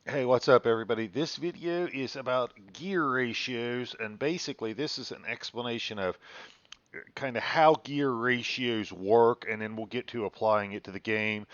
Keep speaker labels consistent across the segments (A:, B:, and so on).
A: Hey, what's up, everybody? This video is about gear ratios, and basically, this is an explanation of kind of how gear ratios work, and then we'll get to applying it to the game.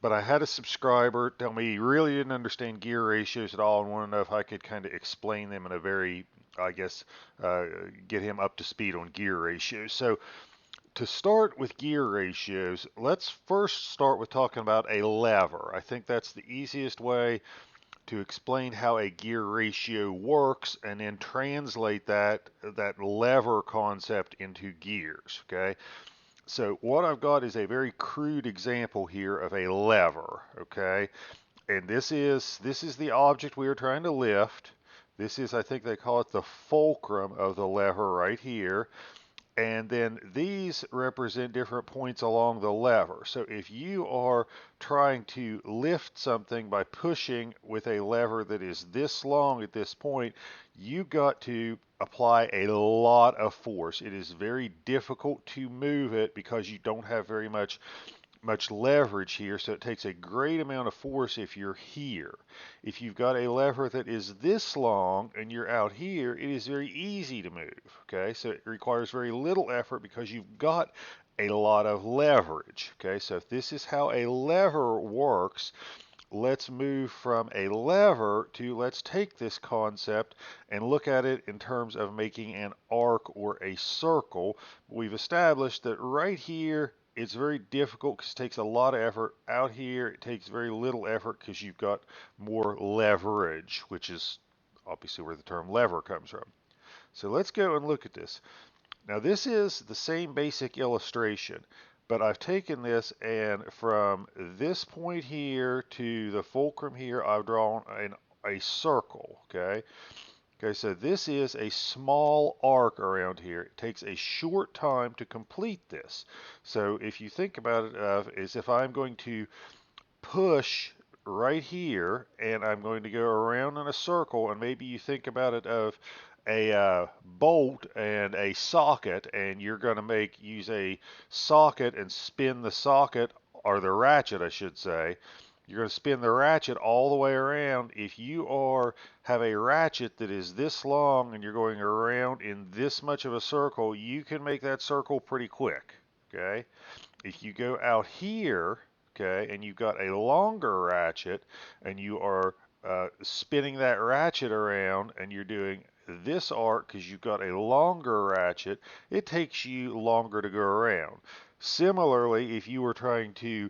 A: But I had a subscriber tell me he really didn't understand gear ratios at all and wanted to know if I could kind of explain them in a very, I guess, uh, get him up to speed on gear ratios. So, to start with gear ratios, let's first start with talking about a lever. I think that's the easiest way to explain how a gear ratio works and then translate that lever concept into gears. Okay, so what I've got is a very crude example here of a lever. Okay, and this is the object we are trying to lift. This is, I think they call it the fulcrum of the lever right here. And then these represent different points along the lever. So if you are trying to lift something by pushing with a lever that is this long at this point, you've got to apply a lot of force. It is very difficult to move it because you don't have very much leverage here, so it takes a great amount of force if you're here. If you've got a lever that is this long and you're out here, it is very easy to move. Okay, so it requires very little effort because you've got a lot of leverage. Okay, so if this is how a lever works, let's move from a lever to let's take this concept and look at it in terms of making an arc or a circle. We've established that right here it's very difficult because it takes a lot of effort. Out here it takes very little effort because you've got more leverage, which is obviously where the term lever comes from. So let's go and look at this. Now this is the same basic illustration, but I've taken this and from this point here to the fulcrum here, I've drawn a circle, okay? Okay, so this is a small arc around here. It takes a short time to complete this. So if you think about it as if I'm going to push right here and I'm going to go around in a circle, and maybe you think about it of a bolt and a socket, and you're going to use a socket and spin the socket, or the ratchet I should say. You're going to spin the ratchet all the way around. If you have a ratchet that is this long and you're going around in this much of a circle, you can make that circle pretty quick. Okay, if you go out here, okay, and you've got a longer ratchet and you are spinning that ratchet around and you're doing this arc because you've got a longer ratchet, it takes you longer to go around. Similarly, if you were trying to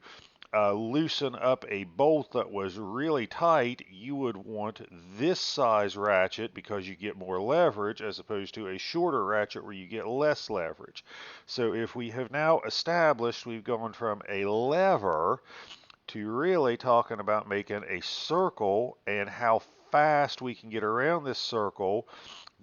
A: loosen up a bolt that was really tight, you would want this size ratchet because you get more leverage as opposed to a shorter ratchet where you get less leverage. So if we have now established we've gone from a lever to really talking about making a circle and how fast we can get around this circle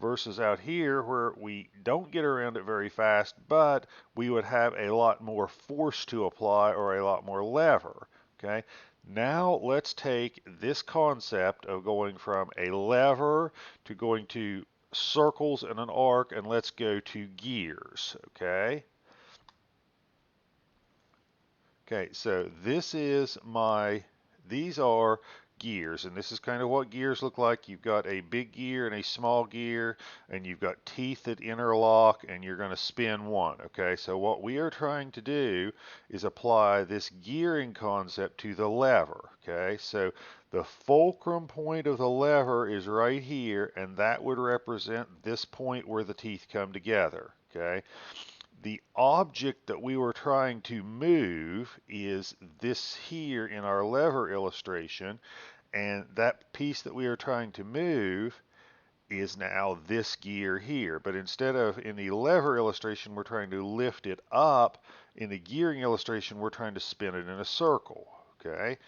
A: versus out here where we don't get around it very fast, but we would have a lot more force to apply or a lot more lever. Okay, now let's take this concept of going from a lever to going to circles and an arc, and let's go to gears. Okay, so these are gears, and this is kind of what gears look like. You've got a big gear and a small gear, and you've got teeth that interlock, and you're going to spin one. Okay, so what we are trying to do is apply this gearing concept to the lever. Okay, so the fulcrum point of the lever is right here, and that would represent this point where the teeth come together. Okay, the object that we were trying to move is this here in our lever illustration, and that piece that we are trying to move is now this gear here. But instead of in the lever illustration, we're trying to lift it up. In the gearing illustration, we're trying to spin it in a circle. Okay,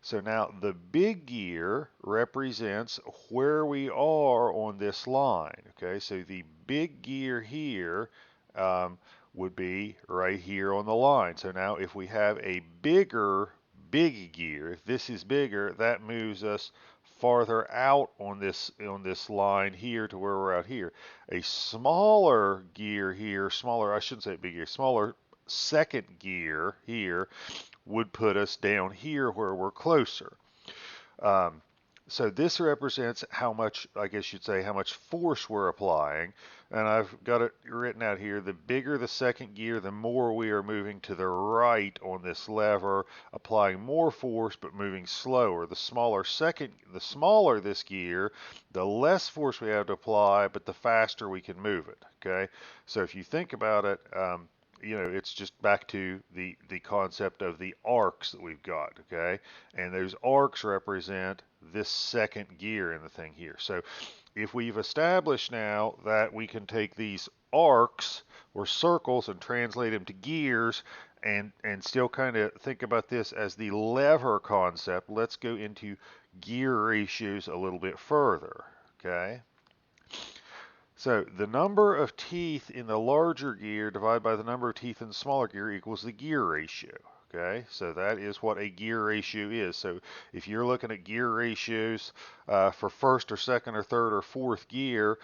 A: so now the big gear represents where we are on this line. Okay, so the big gear here um, would be right here on the line. So now if we have a big gear, if this is bigger, that moves us farther out on this line here to where we're out here. A smaller gear here, smaller, I shouldn't say big gear, smaller second gear here would put us down here where we're closer. Um, So this represents how much, I guess you'd say, how much force we're applying. And I've got it written out here. The bigger the second gear, the more we are moving to the right on this lever, applying more force but moving slower. The smaller this gear, the less force we have to apply, but the faster we can move it. Okay. So if you think about it, it's just back to the concept of the arcs that we've got, okay? And those arcs represent this second gear in the thing here. So if we've established now that we can take these arcs or circles and translate them to gears and still kind of think about this as the lever concept, let's go into gear ratios a little bit further, okay? So the number of teeth in the larger gear divided by the number of teeth in the smaller gear equals the gear ratio. Okay, so that is what a gear ratio is. So if you're looking at gear ratios for first or second or third or fourth gear,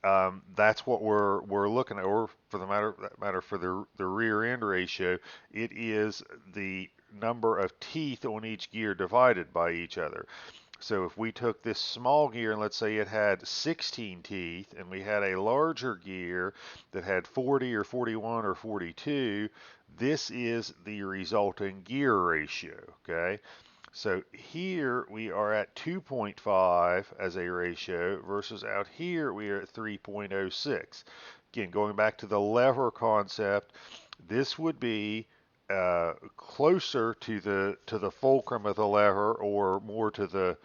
A: that's what we're looking at. Or for that matter for the rear end ratio, it is the number of teeth on each gear divided by each other. So if we took this small gear and let's say it had 16 teeth and we had a larger gear that had 40 or 41 or 42, this is the resulting gear ratio, okay? So here we are at 2.5 as a ratio versus out here we are at 3.06. Again, going back to the lever concept, this would be closer to the fulcrum of the lever or more to the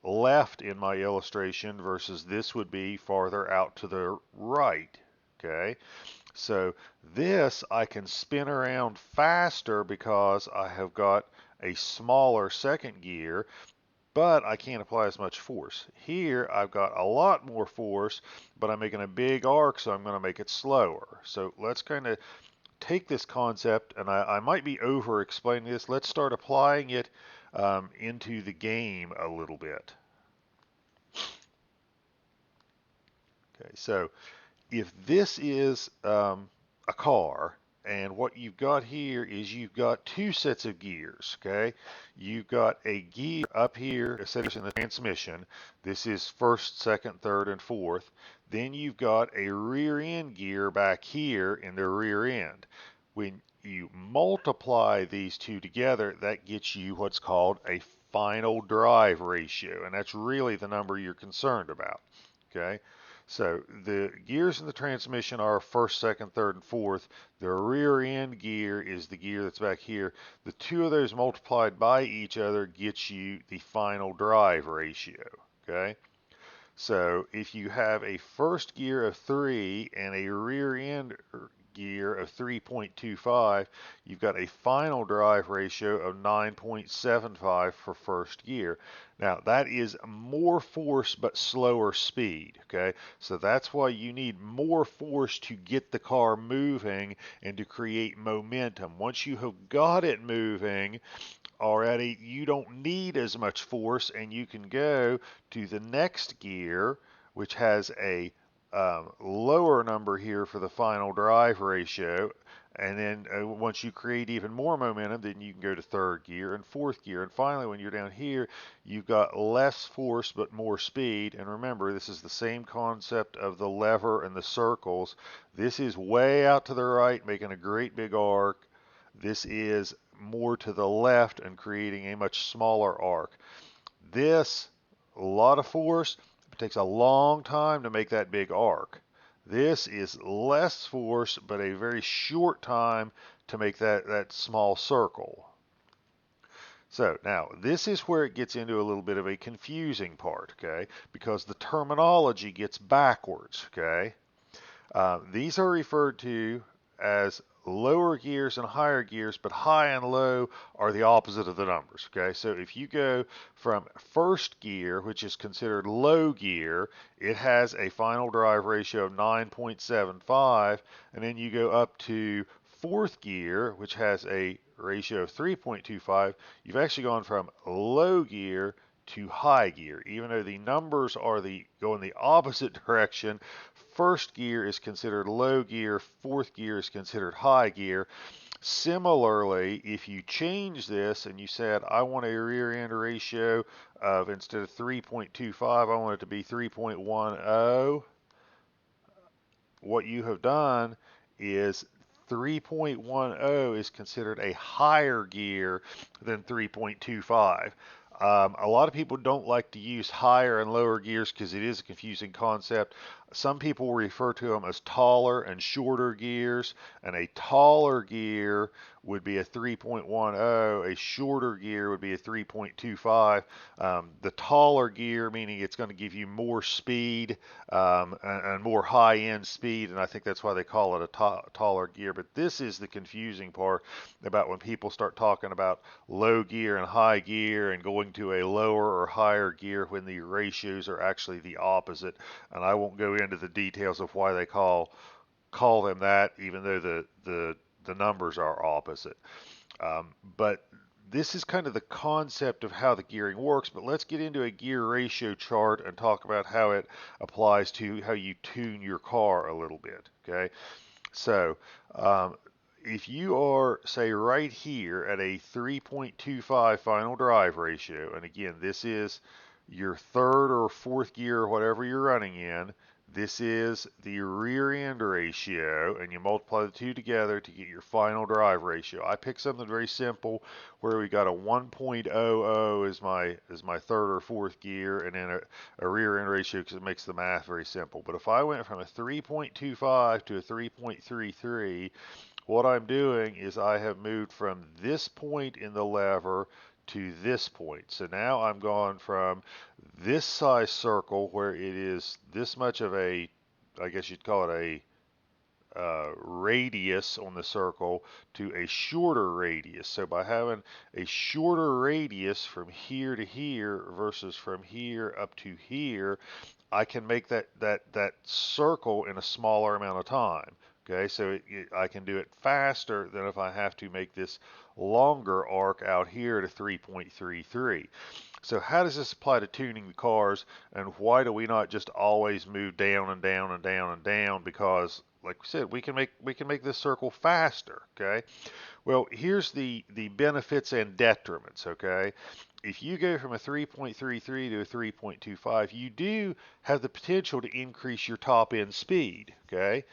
A: left in my illustration versus this would be farther out to the right. Okay, so this I can spin around faster because I have got a smaller second gear, but I can't apply as much force. Here I've got a lot more force, but I'm making a big arc, so I'm going to make it slower. So let's kind of take this concept, and I might be over explaining this. Let's start applying it into the game a little bit. Okay, so if this is a car, and what you've got here is you've got two sets of gears, okay? You've got a gear up here, essentially in the transmission. This is first, second, third, and fourth. Then you've got a rear end gear back here in the rear end. When you multiply these two together, that gets you what's called a final drive ratio, and that's really the number you're concerned about, okay? So the gears in the transmission are first, second, third, and fourth. The rear end gear is the gear that's back here. The two of those multiplied by each other gets you the final drive ratio, okay? So if you have a first gear of 3 and a rear end gear of 3.25, you've got a final drive ratio of 9.75 for first gear. Now that is more force but slower speed, okay? So that's why you need more force to get the car moving and to create momentum. Once you have got it moving, already you don't need as much force and you can go to the next gear, which has a lower number here for the final drive ratio. And then once you create even more momentum, then you can go to third gear and fourth gear. And finally, when you're down here, you've got less force but more speed. And remember, this is the same concept of the lever and the circles. This is way out to the right, making a great big arc. This is more to the left and creating a much smaller arc. This, a lot of force, it takes a long time to make that big arc. This is less force, but a very short time to make that small circle. So now this is where it gets into a little bit of a confusing part, okay? Because the terminology gets backwards, okay? These are referred to as lower gears and higher gears, but high and low are the opposite of the numbers, okay? So if you go from first gear, which is considered low gear, it has a final drive ratio of 9.75, and then you go up to fourth gear, which has a ratio of 3.25, you've actually gone from low gear to high gear. Even though the numbers are go in the opposite direction, first gear is considered low gear, fourth gear is considered high gear. Similarly, if you change this and you said, I want a rear end ratio of, instead of 3.25, I want it to be 3.10, what you have done is 3.10 is considered a higher gear than 3.25. A lot of people don't like to use higher and lower gears because it is a confusing concept. Some people refer to them as taller and shorter gears, and a taller gear would be a 3.10, a shorter gear would be a 3.25. The taller gear, meaning it's going to give you more speed and more high-end speed, and I think that's why they call it a taller gear. But this is the confusing part about when people start talking about low gear and high gear and going to a lower or higher gear when the ratios are actually the opposite. And I won't go into the details of why they call them that, even though the numbers are opposite. But this is kind of the concept of how the gearing works, but let's get into a gear ratio chart and talk about how it applies to how you tune your car a little bit, okay? So, if you are, say, right here at a 3.25 final drive ratio, and again, this is your third or fourth gear, whatever you're running in, this is the rear end ratio, and you multiply the two together to get your final drive ratio. I picked something very simple where we got a 1.00 as my third or fourth gear, and then a rear end ratio because it makes the math very simple. But if I went from a 3.25 to a 3.33, what I'm doing is I have moved from this point in the lever to this point. So now I'm gone from this size circle where it is this much of a, I guess you'd call it a radius on the circle, to a shorter radius. So by having a shorter radius from here to here versus from here up to here, I can make that circle in a smaller amount of time. Okay, so I can do it faster than if I have to make this longer arc out here to 3.33. So how does this apply to tuning the cars, and why do we not just always move down and down and down and down? Because, like we said, we can make this circle faster. Okay. Well, here's the benefits and detriments. Okay. If you go from a 3.33 to a 3.25, you do have the potential to increase your top end speed. Okay.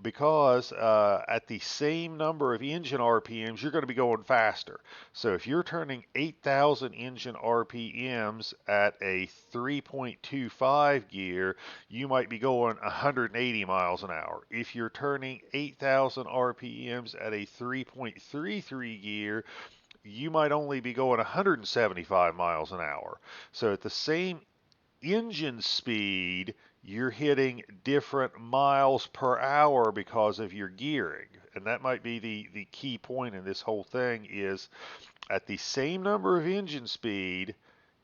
A: Because at the same number of engine RPMs, you're going to be going faster. So if you're turning 8,000 engine RPMs at a 3.25 gear, you might be going 180 miles an hour. If you're turning 8,000 RPMs at a 3.33 gear, you might only be going 175 miles an hour. So at the same engine speed, you're hitting different miles per hour because of your gearing. And that might be the key point in this whole thing is at the same number of engine speed,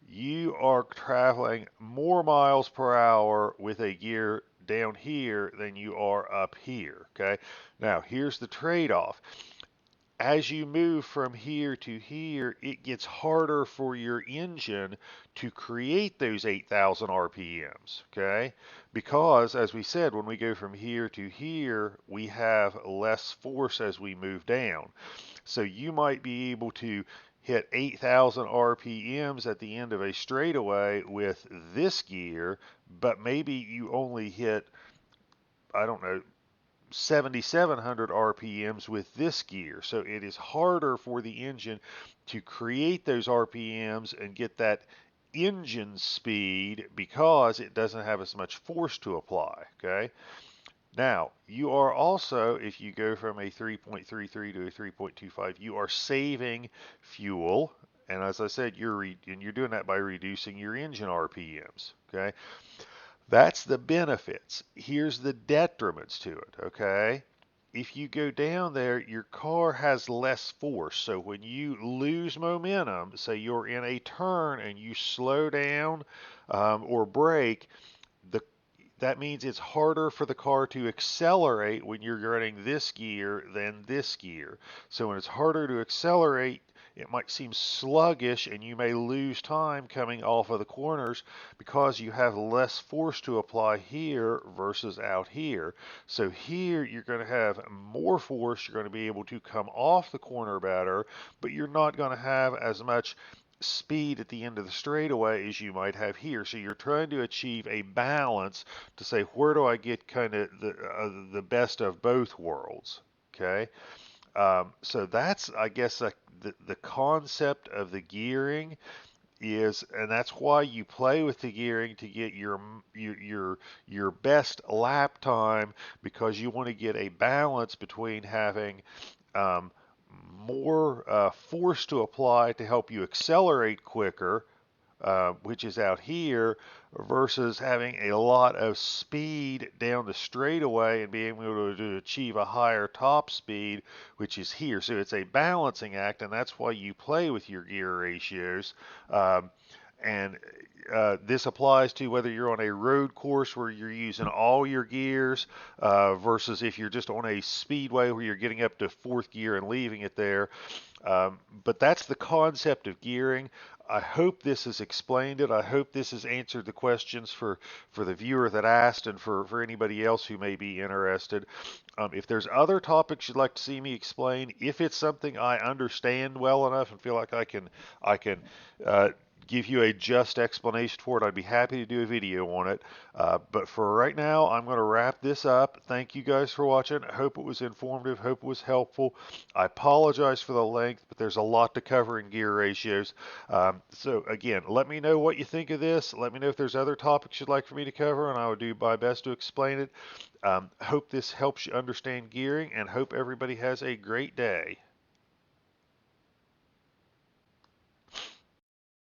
A: you are traveling more miles per hour with a gear down here than you are up here. Okay. Now here's the trade-off. As you move from here to here, it gets harder for your engine to create those 8,000 RPMs, okay? Because, as we said, when we go from here to here, we have less force as we move down. So you might be able to hit 8,000 RPMs at the end of a straightaway with this gear, but maybe you only hit, I don't know, 7,700 RPMs with this gear. So it is harder for the engine to create those RPMs and get that engine speed because it doesn't have as much force to apply. Okay. Now, you are also, if you go from a 3.33 to a 3.25, you are saving fuel. And as I said, you're doing that by reducing your engine RPMs. Okay. That's the benefits. Here's the detriments to it, okay? If you go down there, your car has less force. So when you lose momentum, say you're in a turn and you slow down or brake, that means it's harder for the car to accelerate when you're running this gear than this gear. So when it's harder to accelerate, it might seem sluggish and you may lose time coming off of the corners because you have less force to apply here versus out here. So here you're going to have more force, you're going to be able to come off the corner better, but you're not going to have as much speed at the end of the straightaway as you might have here. So you're trying to achieve a balance to say, where do I get kind of the best of both worlds? Okay. So that's, I guess, the concept of the gearing is, and that's why you play with the gearing to get your best lap time, because you want to get a balance between having um, more force to apply to help you accelerate quicker, which is out here, versus having a lot of speed down the straightaway and being able to achieve a higher top speed, which is here. So it's a balancing act, and that's why you play with your gear ratios. And this applies to whether you're on a road course where you're using all your gears versus if you're just on a speedway where you're getting up to fourth gear and leaving it there. But that's the concept of gearing. I hope this has explained it. I hope this has answered the questions for the viewer that asked and for anybody else who may be interested. If there's other topics you'd like to see me explain, if it's something I understand well enough and feel like I can give you a just explanation for it, I'd be happy to do a video on it. But for right now, I'm going to wrap this up. Thank you guys for watching. I hope it was informative. Hope it was helpful. I apologize for the length, but there's a lot to cover in gear ratios. So again, let me know what you think of this. Let me know if there's other topics you'd like for me to cover, and I will do my best to explain it. Hope this helps you understand gearing, and hope everybody has a great day.